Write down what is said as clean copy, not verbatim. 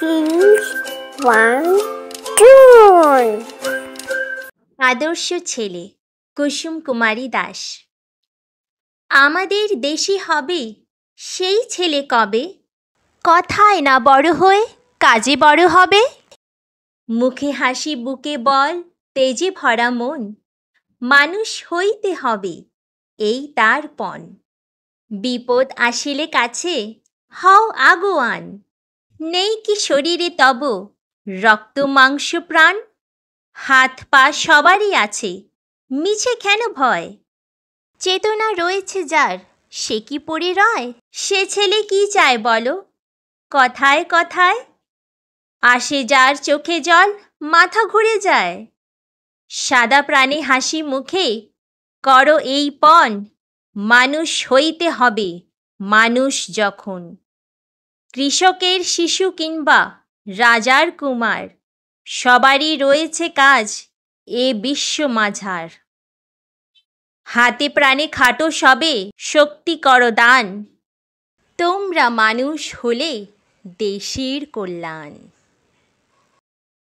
Choose one tune. আদর্শ ছেলে কুসুম কুমারী দাস। আমাদের দেশে হবে সেই ছেলে কবে, কথায় না বড় হয়ে কাজে বড় হবে। মুখে হাসি বুকে বল তেজে ভরা মন, মানুষ হইতে হবে এই তার পণ। বিপদ আসিলে কাছে হও আগোয়ান, নেই কি শরীরে তব রক্ত মাংস প্রাণ। হাত পা সবারই আছে, মিছে কেন ভয়, চেতনা রয়েছে যার সে কি পড়ে রয়। সে ছেলে কি চায় বলো, কথায় কথায় আসে যার চোখে জল মাথা ঘুরে যায়। সাদা প্রাণে হাসি মুখে করো এই পণ, মানুষ হইতে হবে মানুষ যখন। কৃষকের শিশু কিংবা রাজার কুমার, সবারই রয়েছে কাজ এ বিশ্ব মাঝার। হাতে প্রাণে খাটো সবে শক্তি করো দান, তোমরা মানুষ হলে দেশের কল্যাণ।